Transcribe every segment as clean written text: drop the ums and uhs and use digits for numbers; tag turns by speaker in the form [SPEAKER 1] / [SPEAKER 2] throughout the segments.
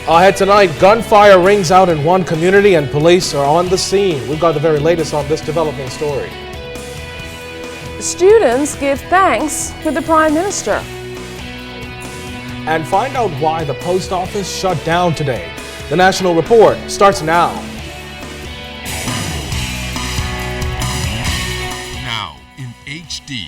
[SPEAKER 1] Ahead tonight, gunfire rings out in one community and police are on the scene. We've got the very latest on this developing story.
[SPEAKER 2] Students give thanks to the Prime Minister.
[SPEAKER 1] And find out why the post office shut down today. The National Report starts now.
[SPEAKER 3] Now in HD.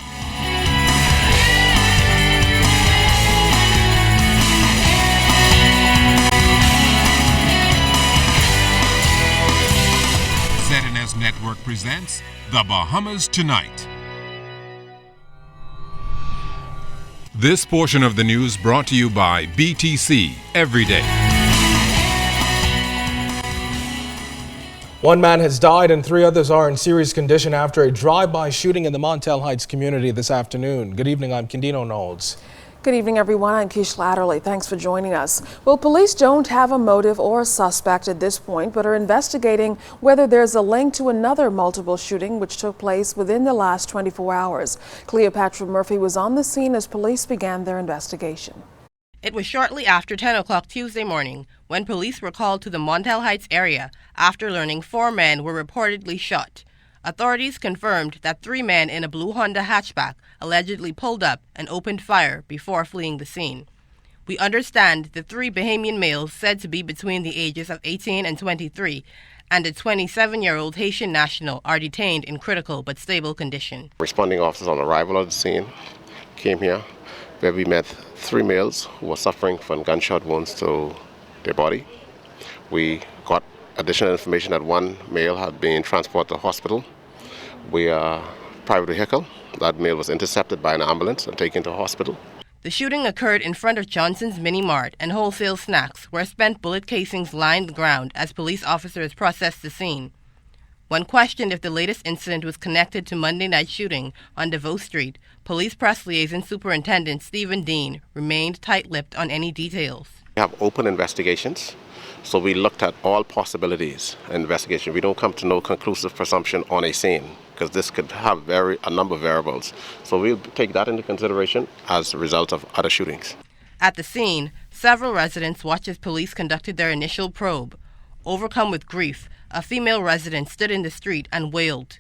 [SPEAKER 3] ZNS Network presents The Bahamas Tonight. This portion of the news brought to you by BTC Every Day.
[SPEAKER 1] One man has died and 3 others are in serious condition after a drive-by shooting in the Montel Heights community this afternoon. Good evening, I'm Kendino Knowles.
[SPEAKER 2] Good evening, everyone. I'm Kish Latterly. Thanks for joining us. Well, police don't have a motive or a suspect at this point, but are investigating whether there's a link to another multiple shooting which took place within the last 24 hours. Cleopatra Murphy was on the scene as police began their investigation.
[SPEAKER 4] It was shortly after 10 o'clock Tuesday morning when police were called to the Montel Heights area after learning 4 men were reportedly shot. Authorities confirmed that 3 men in a blue Honda hatchback allegedly pulled up and opened fire before fleeing the scene. We understand the 3 Bahamian males said to be between the ages of 18 and 23 and a 27-year-old Haitian national are detained in critical but stable condition.
[SPEAKER 5] Responding officers on arrival at the scene came here where we met 3 males who were suffering from gunshot wounds to their body. We got additional information that 1 male had been transported to hospital. We private vehicle. That male was intercepted by an ambulance and taken to hospital.
[SPEAKER 4] The shooting occurred in front of Johnson's Mini Mart and Wholesale Snacks, where spent bullet casings lined the ground as police officers processed the scene. When questioned if the latest incident was connected to Monday night shooting on DeVoe Street, Police Press Liaison Superintendent Stephen Dean remained tight-lipped on any details.
[SPEAKER 5] We have open investigations. So we looked at all possibilities in investigation. We don't come to no conclusive presumption on a scene because this could have a number of variables. So we'll take that into consideration as a result of other shootings.
[SPEAKER 4] At the scene, several residents watched as police conducted their initial probe. Overcome with grief, a female resident stood in the street and wailed.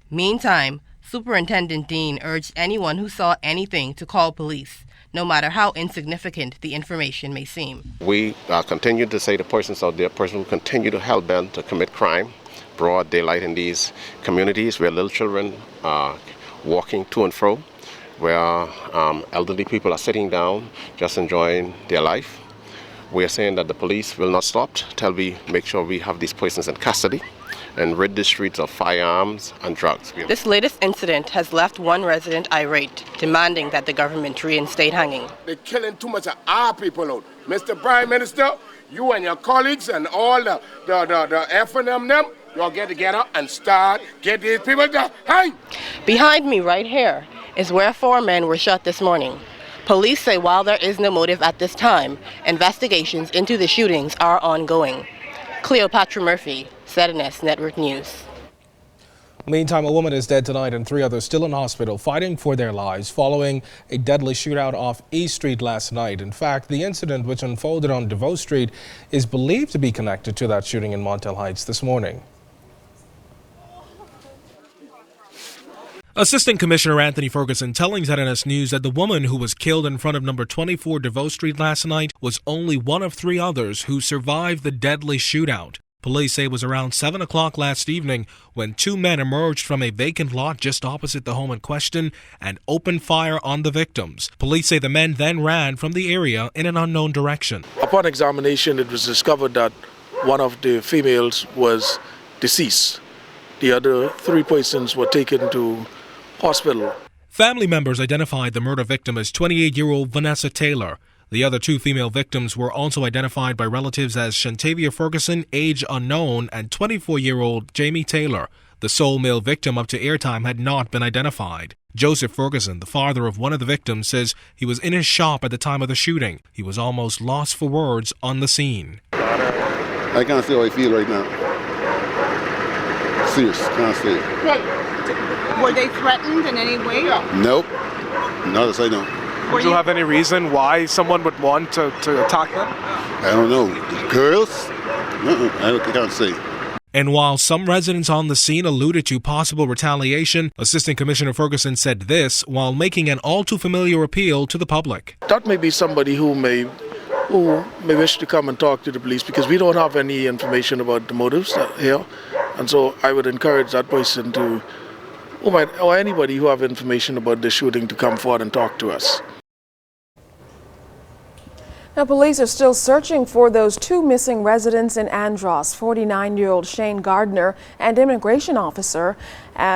[SPEAKER 4] Meantime, Superintendent Dean urged anyone who saw anything to call police, no matter how insignificant the information may seem.
[SPEAKER 5] We continue to say to persons out there, persons who continue to help them to commit crime, broad daylight in these communities where little children are walking to and fro, where elderly people are sitting down just enjoying their life. We are saying that the police will not stop till we make sure we have these persons in custody and rid the streets of firearms and drugs.
[SPEAKER 4] This latest incident has left 1 resident irate, demanding that the government reinstate hanging.
[SPEAKER 6] They're killing too much of our people out. Mr. Prime Minister, you and your colleagues and all the F&M them, you'll get together and get these people to hang.
[SPEAKER 4] Behind me right here is where 4 men were shot this morning. Police say while there is no motive at this time, investigations into the shootings are ongoing. Cleopatra Murphy, ZNS Network News.
[SPEAKER 1] Meantime, a woman is dead tonight and 3 others still in hospital fighting for their lives following a deadly shootout off East Street last night. In fact, the incident which unfolded on DeVoe Street is believed to be connected to that shooting in Montel Heights this morning. Assistant Commissioner Anthony Ferguson telling ZNS News that the woman who was killed in front of number 24 DeVoe Street last night was only one of 3 others who survived the deadly shootout. Police say it was around 7 o'clock last evening when 2 men emerged from a vacant lot just opposite the home in question and opened fire on the victims. Police say the men then ran from the area in an unknown direction.
[SPEAKER 7] Upon examination, it was discovered that one of the females was deceased. The other 3 persons were taken to hospital.
[SPEAKER 1] Family members identified the murder victim as 28-year-old Vanessa Taylor. The other 2 female victims were also identified by relatives as Shantavia Ferguson, age unknown, and 24-year-old Jamie Taylor. The sole male victim up to airtime had not been identified. Joseph Ferguson, the father of one of the victims, says he was in his shop at the time of the shooting. He was almost lost for words on the scene.
[SPEAKER 8] I can't say how I feel right now. Serious, can't say it.
[SPEAKER 9] Were they threatened in any way?
[SPEAKER 8] Nope. Not as I know.
[SPEAKER 9] Would you have any reason why someone would want to attack them?
[SPEAKER 8] I don't know. Girls? I can't say.
[SPEAKER 1] And while some residents on the scene alluded to possible retaliation, Assistant Commissioner Ferguson said this while making an all-too-familiar appeal to the public.
[SPEAKER 7] That may be somebody who may wish to come and talk to the police, because we don't have any information about the motives here. And so I would encourage that person to, or anybody who have information about the shooting, to come forward and talk to us.
[SPEAKER 2] Now, police are still searching for those two missing residents in Andros, 49-year-old Shane Gardner and immigration officer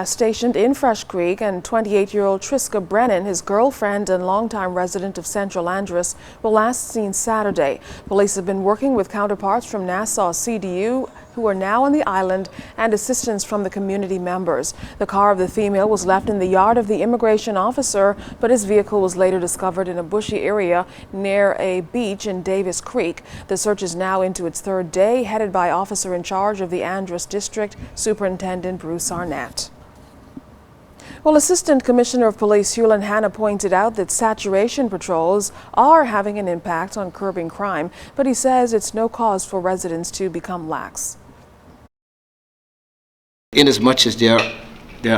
[SPEAKER 2] stationed in Fresh Creek, and 28-year-old Triska Brennan, his girlfriend and longtime resident of Central Andros, were last seen Saturday. Police have been working with counterparts from Nassau CDU who are now on the island and assistance from the community members. The car of the female was left in the yard of the immigration officer, but his vehicle was later discovered in a bushy area near a beach in Davis Creek. The search is now into its third day, headed by officer in charge of the Andros District, Superintendent Bruce Arnett. Well, Assistant Commissioner of Police Hewlin Hanna pointed out that saturation patrols are having an impact on curbing crime, but he says it's no cause for residents to become lax.
[SPEAKER 10] In as much as there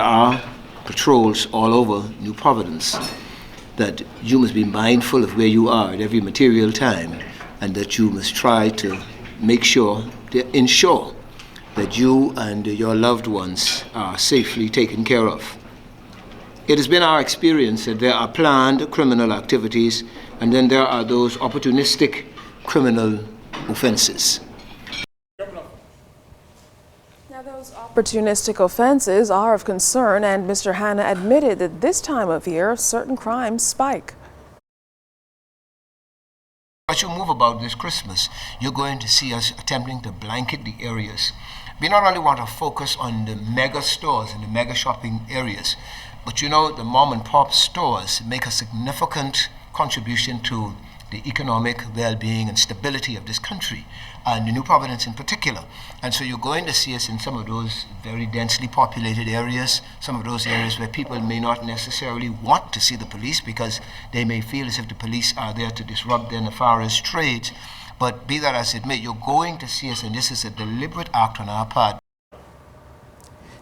[SPEAKER 10] are patrols all over New Providence, that you must be mindful of where you are at every material time, and that you must try to make sure, to ensure that you and your loved ones are safely taken care of. It has been our experience that there are planned criminal activities, and then there are those opportunistic criminal offenses.
[SPEAKER 2] Now, those opportunistic offenses are of concern, and Mr. Hanna admitted that this time of year, certain crimes spike.
[SPEAKER 10] As you move about this Christmas, you're going to see us attempting to blanket the areas. We not only want to focus on the mega stores and the mega shopping areas, but you know, the mom and pop stores make a significant contribution to the economic well-being and stability of this country, and New Providence in particular. And so you're going to see us in some of those very densely populated areas, some of those areas where people may not necessarily want to see the police because they may feel as if the police are there to disrupt their nefarious trades. But be that as it may, you're going to see us, and this is a deliberate act on our part.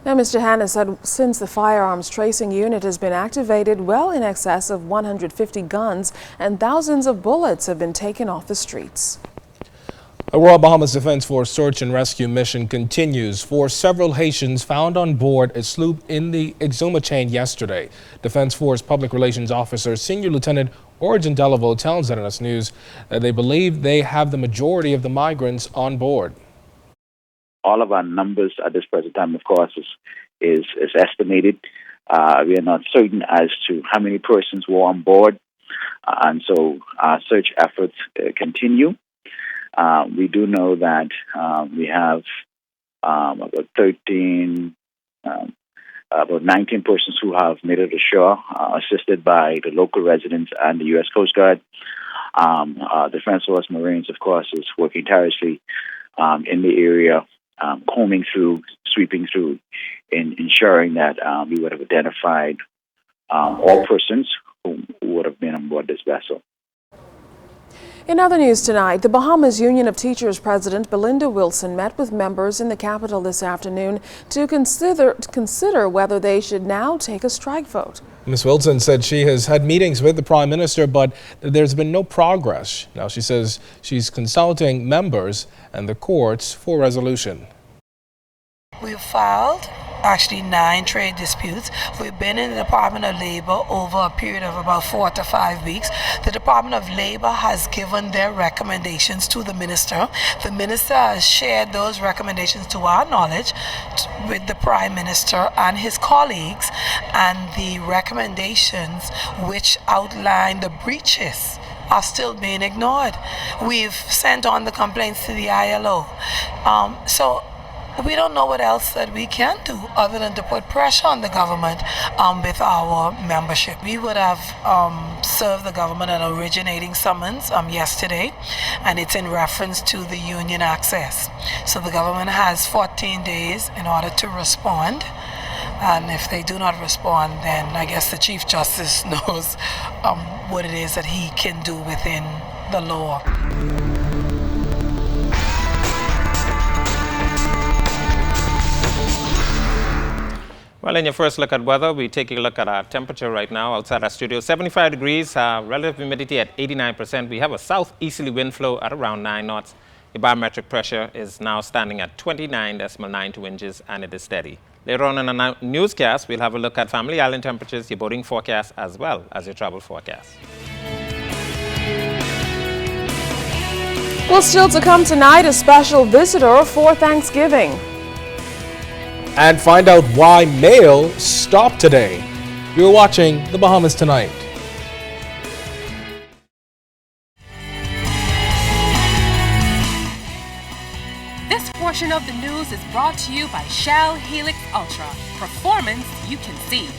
[SPEAKER 2] Now, Mr. Hanna said since the firearms tracing unit has been activated, well in excess of 150 guns and thousands of bullets have been taken off the streets.
[SPEAKER 1] A Royal Bahamas Defense Force search and rescue mission continues for several Haitians found on board a sloop in the Exuma chain yesterday. Defense Force Public Relations Officer Senior Lieutenant Origen Delaveau tells ZNS News that they believe they have the majority of the migrants on board.
[SPEAKER 11] All of our numbers at this present time, of course, is estimated. We are not certain as to how many persons were on board, and so our search efforts continue. We do know that we have about 19 persons who have made it ashore, assisted by the local residents and the U.S. Coast Guard. Defense Force Marines, of course, is working tirelessly in the area, combing through, sweeping through, in ensuring that we would have identified all persons who would have been on board this vessel.
[SPEAKER 2] In other news tonight, the Bahamas Union of Teachers President Belinda Wilson met with members in the capital this afternoon to consider whether they should now take a strike vote.
[SPEAKER 1] Ms. Wilson said she has had meetings with the Prime Minister, but there's been no progress. Now she says she's consulting members and the courts for resolution.
[SPEAKER 12] We've filed actually 9 trade disputes. We've been in the Department of Labor over a period of about 4 to 5 weeks. The Department of Labor has given their recommendations to the minister. The minister has shared those recommendations, to our knowledge, with the Prime Minister and his colleagues, and the recommendations which outline the breaches are still being ignored. We've sent on the complaints to the ILO. So we don't know what else that we can do other than to put pressure on the government with our membership. We would have served the government an originating summons yesterday, and it's in reference to the union access. So the government has 14 days in order to respond. And if they do not respond, then I guess the Chief Justice knows what it is that he can do within the law.
[SPEAKER 13] Well, in your first look at weather, we take a look at our temperature right now outside our studio. 75 degrees, relative humidity at 89%. We have a southeasterly wind flow at around 9 knots. The barometric pressure is now standing at 29.92 inches, and it is steady. Later on in our newscast, we'll have a look at Family Island temperatures, your boating forecast, as well as your travel forecast.
[SPEAKER 2] Well, still to come tonight, a special visitor for Thanksgiving.
[SPEAKER 1] And find out why mail stopped today. You're watching the Bahamas Tonight.
[SPEAKER 14] This portion of the news is brought to you by Shell Helix Ultra. Performance you can see.